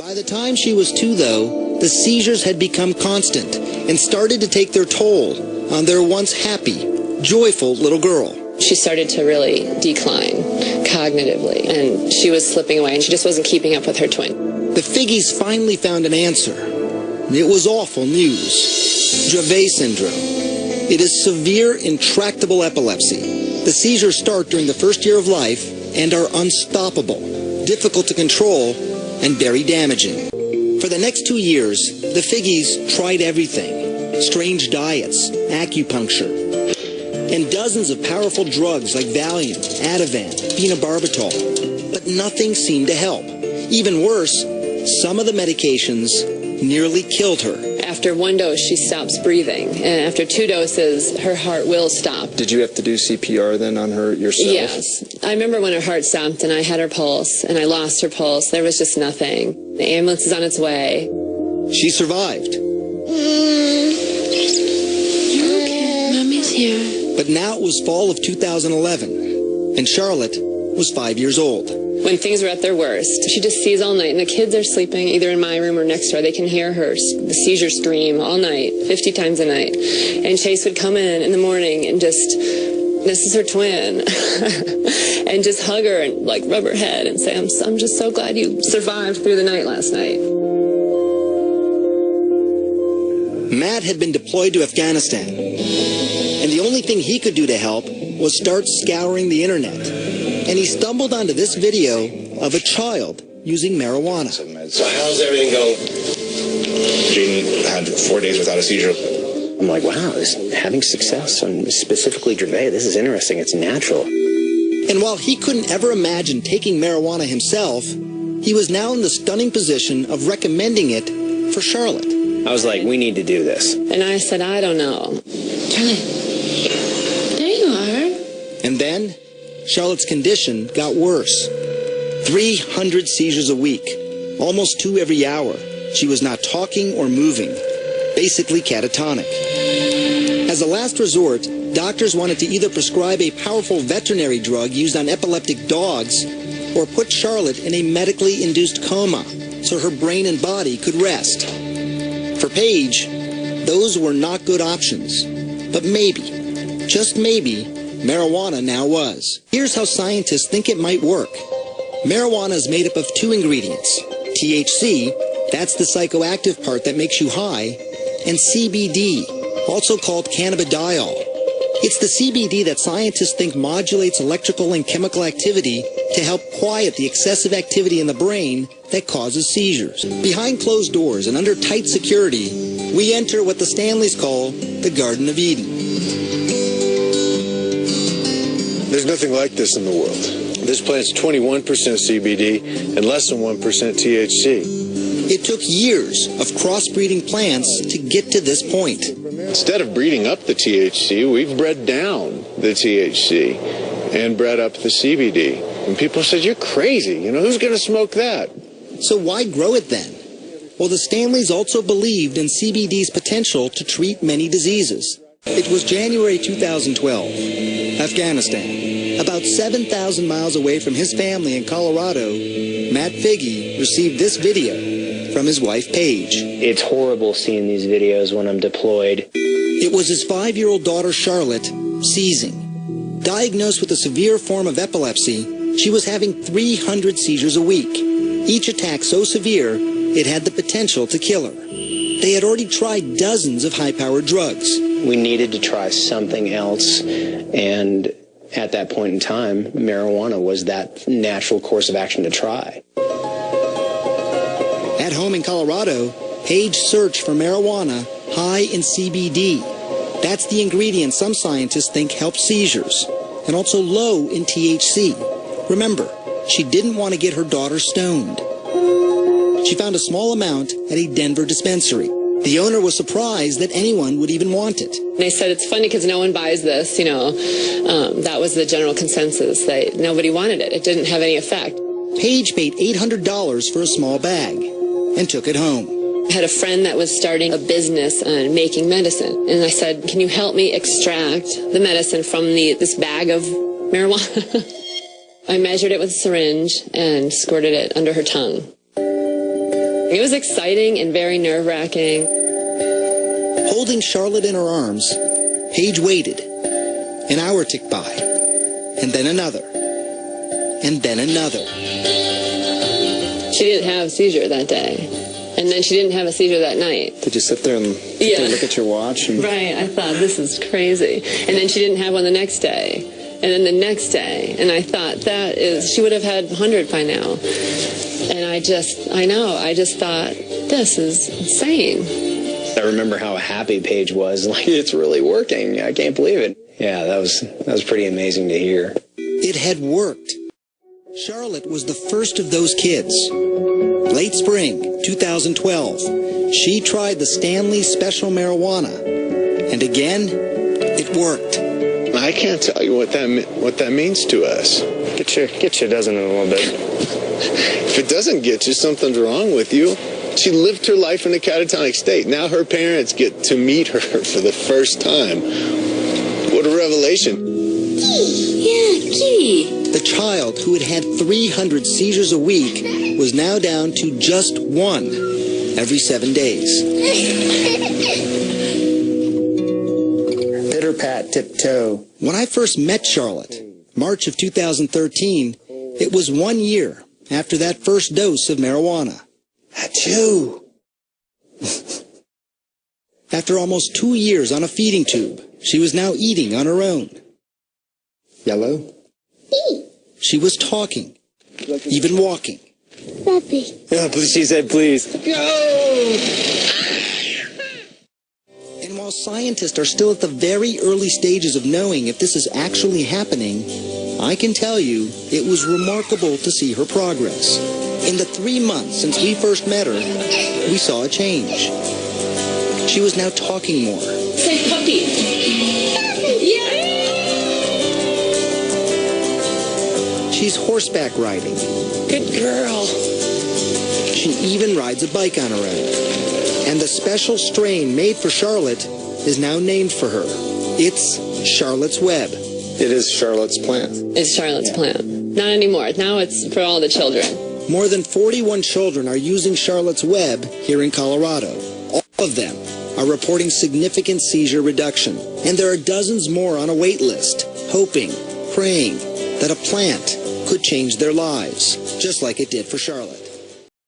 By the time she was 2, though, the seizures had become constant and started to take their toll on their once happy, joyful little girl. She started to really decline cognitively, and she was slipping away, and she just wasn't keeping up with her twin. The Figgies finally found an answer. It was awful news. Dravet syndrome. It is severe, intractable epilepsy. The seizures start during the first year of life and are unstoppable, difficult to control, and very damaging. For the next 2 years, the Figgies tried everything. Strange diets, acupuncture, and dozens of powerful drugs like Valium, Ativan, phenobarbital. But nothing seemed to help. Even worse, some of the medications nearly killed her. After 1 dose, she stops breathing, and after 2 doses, her heart will stop. Did you have to do CPR then on her yourself? Yes. I remember when her heart stopped and I had her pulse, and I lost her pulse. There was just nothing. The ambulance is on its way. She survived. Okay, Mommy's here. But now it was fall of 2011, and Charlotte was 5 years old. When things were at their worst, she just sees all night, and the kids are sleeping either in my room or next door. They can hear her, the seizure scream all night, 50 times a night. And Chase would come in the morning and just, this is her twin, and just hug her and like rub her head and say, I'm just so glad you survived through the night last night. Matt had been deployed to Afghanistan, and the only thing he could do to help was start scouring the internet. And he stumbled onto this video of a child using marijuana. So how's everything going? Jaden had 4 days without a seizure. I'm like, wow, this is having success, and specifically Dravet. This is interesting. It's natural. And while he couldn't ever imagine taking marijuana himself, he was now in the stunning position of recommending it for Charlotte. I was like, we need to do this. And I said, I don't know. Charlotte, there you are. And then Charlotte's condition got worse. 300 seizures a week, almost 2 every hour. She was not talking or moving, basically catatonic. As a last resort, doctors wanted to either prescribe a powerful veterinary drug used on epileptic dogs or put Charlotte in a medically induced coma so her brain and body could rest. For Paige, those were not good options. But maybe, just maybe, marijuana now was. Here's how scientists think it might work. Marijuana is made up of 2 ingredients. THC, that's the psychoactive part that makes you high, and CBD, also called cannabidiol. It's the CBD that scientists think modulates electrical and chemical activity to help quiet the excessive activity in the brain that causes seizures. Behind closed doors and under tight security, we enter what the Stanleys call the Garden of Eden. There's nothing like this in the world. This plant's 21% CBD and less than 1% THC. It took years of crossbreeding plants to get to this point. Instead of breeding up the THC, we've bred down the THC and bred up the CBD. And people said, you're crazy. You know, who's going to smoke that? So why grow it then? Well, the Stanleys also believed in CBD's potential to treat many diseases. It was January 2012, Afghanistan. About 7,000 miles away from his family in Colorado, Matt Figge received this video from his wife, Paige. It's horrible seeing these videos when I'm deployed. It was his 5-year-old daughter, Charlotte, seizing. Diagnosed with a severe form of epilepsy, she was having 300 seizures a week. Each attack so severe, it had the potential to kill her. They had already tried dozens of high-powered drugs. We needed to try something else, and at that point in time, marijuana was that natural course of action to try. At home in Colorado, Paige searched for marijuana high in CBD. That's the ingredient some scientists think helps seizures, and also low in THC. Remember, she didn't want to get her daughter stoned. She found a small amount at a Denver dispensary. The owner was surprised that anyone would even want it. They said, it's funny because no one buys this, you know. That was the general consensus, that nobody wanted it. It didn't have any effect. Paige paid $800 for a small bag and took it home. I had a friend that was starting a business on making medicine. And I said, can you help me extract the medicine from this bag of marijuana? I measured it with a syringe and squirted it under her tongue. It was exciting and very nerve-wracking. Holding Charlotte in her arms, Paige waited. An hour ticked by, and then another, and then another. She didn't have a seizure that day, and then she didn't have a seizure that night. Did you sit there and look at your watch? And... Right, I thought, this is crazy. And then she didn't have one the next day, and then the next day, and I thought, she would have had 100 by now. And I just thought, this is insane. I remember how happy Paige was. Like, it's really working. I can't believe it. Yeah, that was pretty amazing to hear. It had worked. Charlotte was the first of those kids. Late spring, 2012, she tried the Stanley Special Marijuana. And again, it worked. I can't tell you what that means to us. Get you a dozen in a little bit. If it doesn't get you, something's wrong with you. She lived her life in a catatonic state. Now her parents get to meet her for the first time. What a revelation. Yeah, kitty. The child who had 300 seizures a week was now down to just one every 7 days. Pitter pat, tiptoe. When I first met Charlotte, March of 2013, it was 1 year after that first dose of marijuana. Achoo! After almost 2 years on a feeding tube, she was now eating on her own. Yellow? She was talking, even walking. Puppy. Yeah, she said please. And while scientists are still at the very early stages of knowing if this is actually happening, I can tell you it was remarkable to see her progress. In the 3 months since we first met her, we saw a change. She was now talking more. Say puppy. Yeah. She's horseback riding. Good girl. She even rides a bike on her own. And the special strain made for Charlotte is now named for her. It's Charlotte's Web. It is Charlotte's plant. It's Charlotte's plant. Not anymore. Now it's for all the children. More than 41 children are using Charlotte's Web here in Colorado. All of them are reporting significant seizure reduction. And there are dozens more on a wait list, hoping, praying that a plant could change their lives, just like it did for Charlotte.